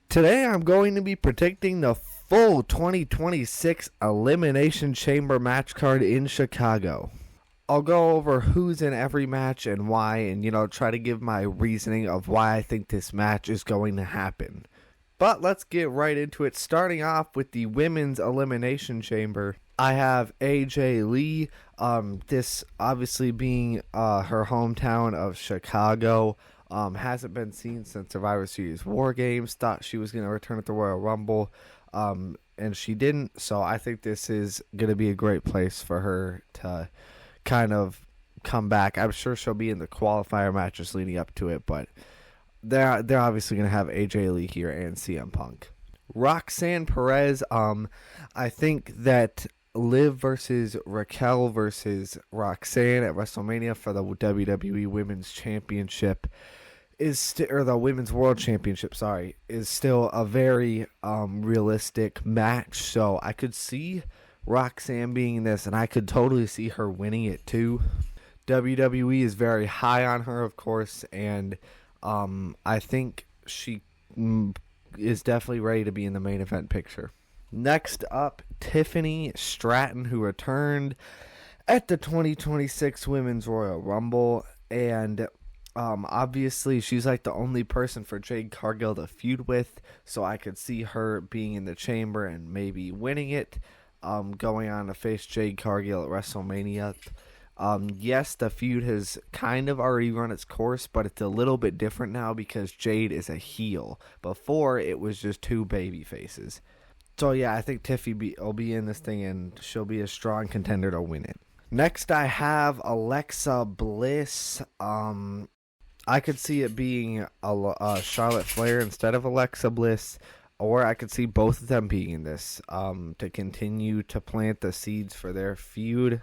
Today I'm going to be predicting the full 2026 Elimination Chamber match card in Chicago. I'll go over who's in every match and why, and try to give my reasoning of why I think this match is going to happen. But let's get right into it, starting off with the Women's Elimination Chamber. I have AJ Lee, this obviously being her hometown of Chicago. Hasn't been seen since Survivor Series War Games. Thought she was going to return at the Royal Rumble, and she didn't. So I think this is going to be a great place for her to kind of come back. I'm sure she'll be in the qualifier matches leading up to it, but they're obviously going to have AJ Lee here and CM Punk. Roxanne Perez, I think that Liv versus Raquel versus Roxanne at WrestleMania for the WWE Women's Championship or the Women's World Championship, is still a very realistic match. So I could see Roxanne being in this, and I could totally see her winning it too. WWE is very high on her, of course, and I think she is definitely ready to be in the main event picture. Next up, Tiffany Stratton, who returned at the 2026 Women's Royal Rumble, and obviously she's like the only person for Jade Cargill to feud with, so I could see her being in the chamber and maybe winning it, going on to face Jade Cargill at WrestleMania. Yes, the feud has kind of already run its course, but it's a little bit different now because Jade is a heel. Before, it was just two baby faces. So yeah, I think Tiffy will be in this thing, and she'll be a strong contender to win it. Next, I have Alexa Bliss. I could see it being Charlotte Flair instead of Alexa Bliss, or I could see both of them being in this to continue to plant the seeds for their feud.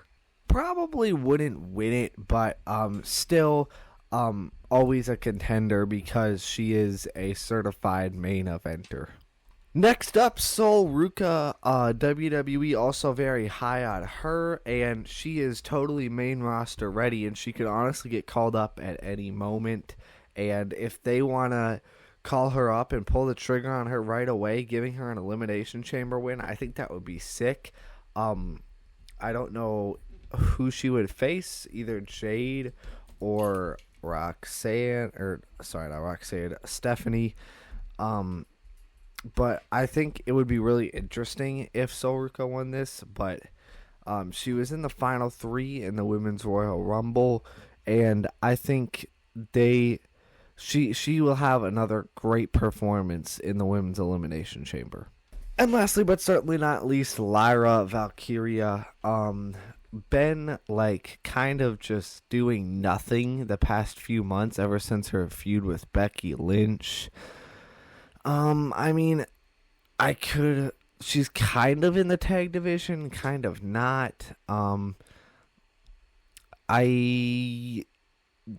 Probably wouldn't win it, but still always a contender because she is a certified main eventer. Next up, Sol Ruca, WWE also very high on her, and she is totally main roster ready, and she could honestly get called up at any moment. And if they want to call her up and pull the trigger on her right away, giving her an Elimination Chamber win, I think that would be sick. I don't know who she would face, either Jade or Stephanie. But I think it would be really interesting if Sol Ruca won this. But she was in the final three in the Women's Royal Rumble, and I think she will have another great performance in the Women's Elimination Chamber. And lastly, but certainly not least, Lyra Valkyria. Been kind of just doing nothing the past few months ever since her feud with Becky Lynch. She's kind of in the tag division, kind of not.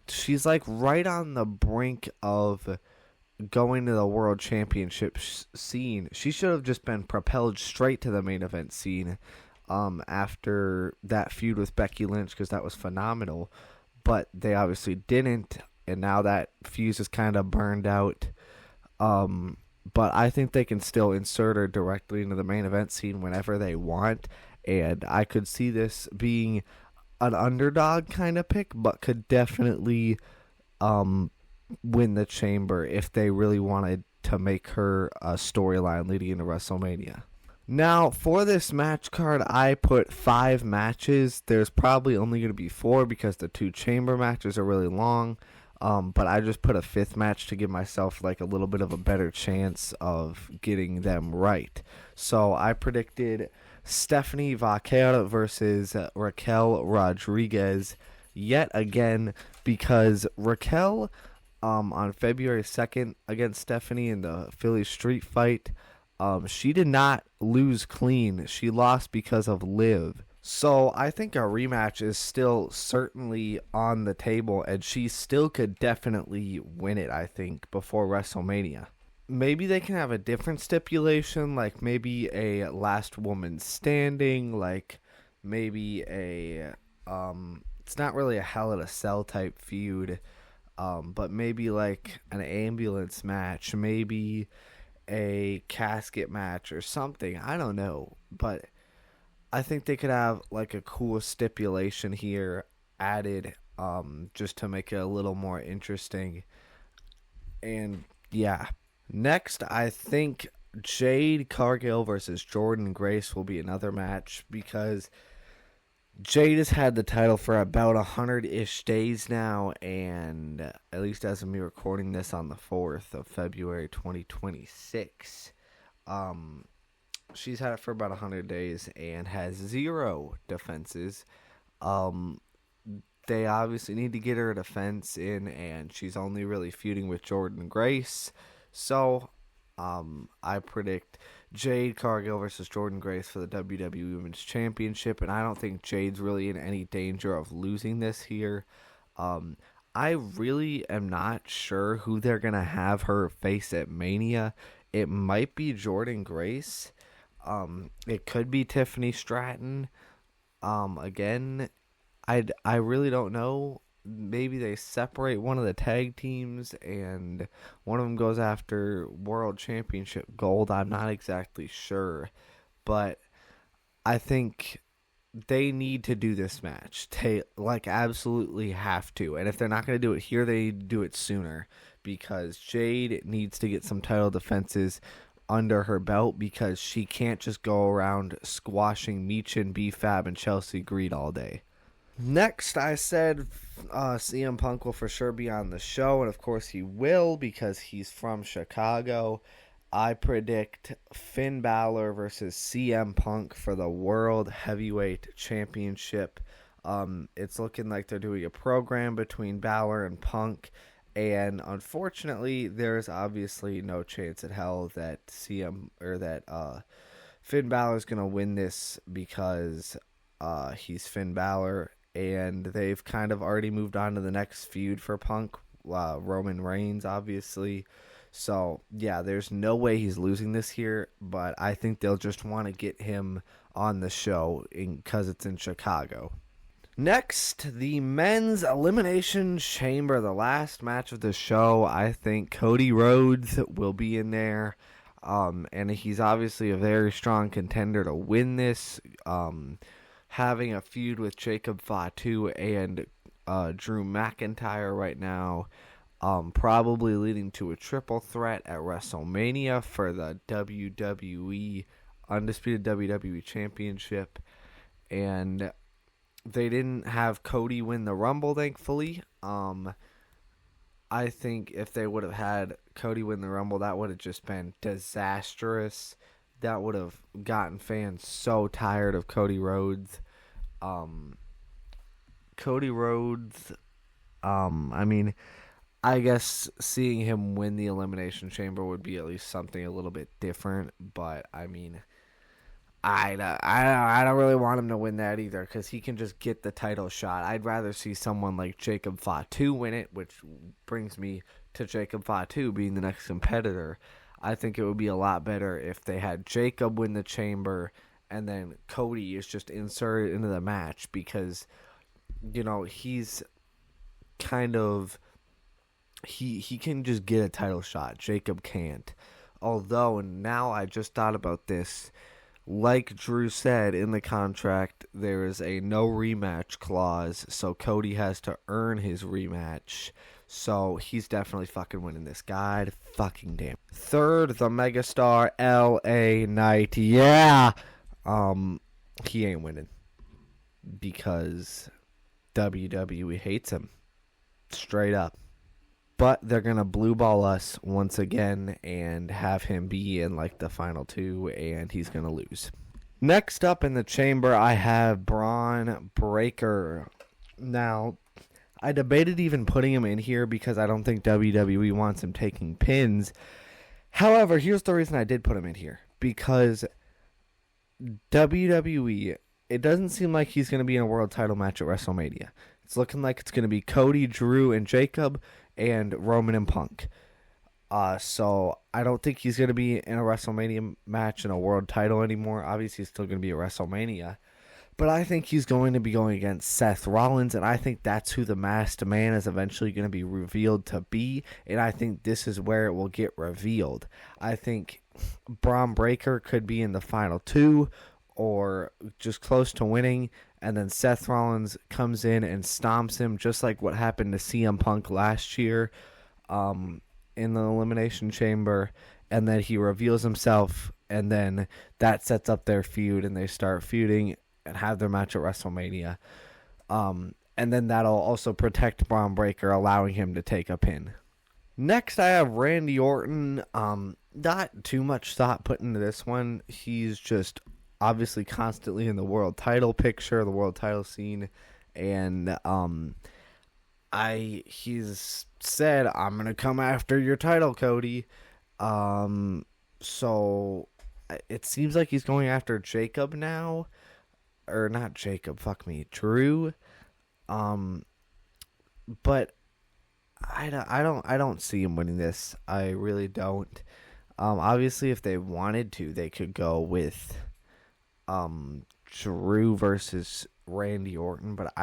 She's right on the brink of going to the World Championship scene. She should have just been propelled straight to the main event scene after that feud with Becky Lynch, because that was phenomenal. But they obviously didn't, and now that fuse is kind of burned out. But I think they can still insert her directly into the main event scene whenever they want, and I could see this being an underdog kind of pick, but could definitely win the chamber if they really wanted to make her a storyline leading into WrestleMania. Now, for this match card, I put 5 matches. There's probably only going to be 4 because the 2 chamber matches are really long. But I just put a 5th match to give myself a little bit of a better chance of getting them right. So I predicted Stephanie Vaquer versus Raquel Rodriguez yet again, because Raquel on February 2nd against Stephanie in the Philly street fight, she did not lose clean. She lost because of Liv. So I think a rematch is still certainly on the table, and she still could definitely win it, I think, before WrestleMania. Maybe they can have a different stipulation, like maybe a last woman standing, like maybe it's not really a Hell in a Cell type feud, but maybe an ambulance match, maybe a casket match or something. I don't know, but I think they could have like a cool stipulation here added, just to make it a little more interesting. And yeah, next I think Jade Cargill versus Jordan Grace will be another match because Jade has had the title for about 100-ish days now, and at least as of me recording this on the 4th of February 2026, she's had it for about 100 days and has 0 defenses. They obviously need to get her a defense in, and she's only really feuding with Jordan Grace. So, I predict Jade Cargill versus Jordan Grace for the WWE Women's Championship, and I don't think Jade's really in any danger of losing this here. I really am not sure who they're going to have her face at Mania. It might be Jordan Grace. It could be Tiffany Stratton. Again, I really don't know. Maybe they separate one of the tag teams and one of them goes after World Championship gold. I'm not exactly sure, but I think they need to do this match. They absolutely have to. And if they're not going to do it here, they need to do it sooner because Jade needs to get some title defenses under her belt because she can't just go around squashing Michin, B-Fab, and Chelsea Green all day. Next, I said CM Punk will for sure be on the show, and of course he will because he's from Chicago. I predict Finn Balor versus CM Punk for the World Heavyweight Championship. It's looking like they're doing a program between Balor and Punk, and unfortunately, there's obviously no chance in hell that Finn Balor is going to win this because he's Finn Balor. And they've kind of already moved on to the next feud for Punk, Roman Reigns, obviously. So, yeah, there's no way he's losing this here, but I think they'll just want to get him on the show because it's in Chicago. Next, the Men's Elimination Chamber, the last match of the show. I think Cody Rhodes will be in there, and he's obviously a very strong contender to win this. Having a feud with Jacob Fatu and Drew McIntyre right now, probably leading to a triple threat at WrestleMania for the Undisputed WWE Championship. And they didn't have Cody win the Rumble, thankfully. I think if they would have had Cody win the Rumble, that would have just been disastrous. That would have gotten fans so tired of Cody Rhodes. Cody Rhodes, I guess seeing him win the Elimination Chamber would be at least something a little bit different. But, I don't really want him to win that either because he can just get the title shot. I'd rather see someone like Jacob Fatu win it, which brings me to Jacob Fatu being the next competitor. I think it would be a lot better if they had Jacob win the chamber and then Cody is just inserted into the match because, he's kind of, he can just get a title shot. Jacob can't. Although, now I just thought about this, like Drew said in the contract, there is a no rematch clause, so Cody has to earn his rematch. So he's definitely fucking winning this. God fucking damn. Third, the megastar LA Knight. Yeah. He ain't winning because WWE hates him. Straight up. But they're going to blue ball us once again and have him be in like the final two, and he's going to lose. Next up in the chamber, I have Braun Breaker. Now, I debated even putting him in here because I don't think WWE wants him taking pins. However, here's the reason I did put him in here. Because WWE, it doesn't seem like he's going to be in a world title match at WrestleMania. It's looking like it's going to be Cody, Drew, and Jacob, and Roman and Punk. So I don't think he's going to be in a WrestleMania match in a world title anymore. Obviously, he's still going to be at WrestleMania. But I think he's going to be going against Seth Rollins, and I think that's who the Masked Man is eventually going to be revealed to be, and I think this is where it will get revealed. I think Braun Breaker could be in the final two, or just close to winning, and then Seth Rollins comes in and stomps him, just like what happened to CM Punk last year in the Elimination Chamber, and then he reveals himself, and then that sets up their feud, and they start feuding and have their match at WrestleMania. And then that'll also protect Braun Breaker, allowing him to take a pin. Next, I have Randy Orton. Not too much thought put into this one. He's just obviously constantly in the world title picture, the world title scene, and he's said, "I'm gonna come after your title, Cody." So it seems like he's going after Jacob now. Or not Jacob, Drew. But I don't see him winning this. I really don't. Obviously, if they wanted to, they could go with Drew versus Randy Orton, but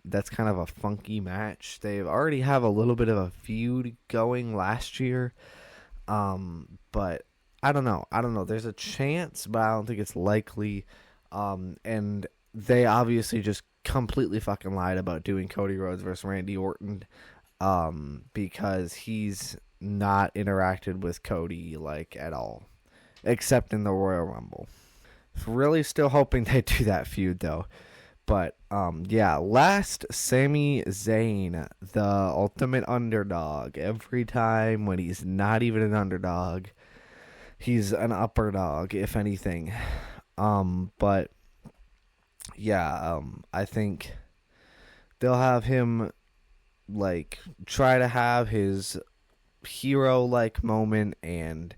that's kind of a funky match. They already have a little bit of a feud going last year. But I don't know. There's a chance, but I don't think it's likely. And they obviously just completely fucking lied about doing Cody Rhodes versus Randy Orton, because he's not interacted with Cody at all, except in the Royal Rumble. Really still hoping they do that feud though. But last, Sami Zayn, the ultimate underdog. Every time when he's not even an underdog, he's an upper dog, if anything. But I think they'll have him try to have his hero moment and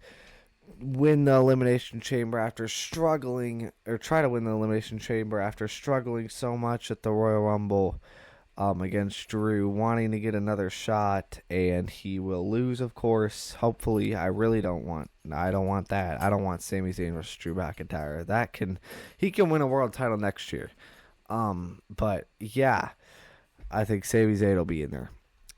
win the Elimination Chamber after struggling, or try to win the Elimination Chamber after struggling so much at the Royal Rumble against Drew, wanting to get another shot, and he will lose, of course. Hopefully. I don't want that. I don't want Sami Zayn versus Drew McIntyre. He can win a world title next year. But yeah, I think Sami Zayn will be in there.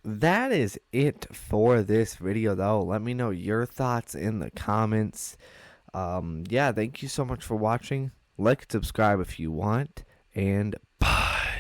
That is it for this video, though. Let me know your thoughts in the comments. Thank you so much for watching. Like and subscribe if you want, and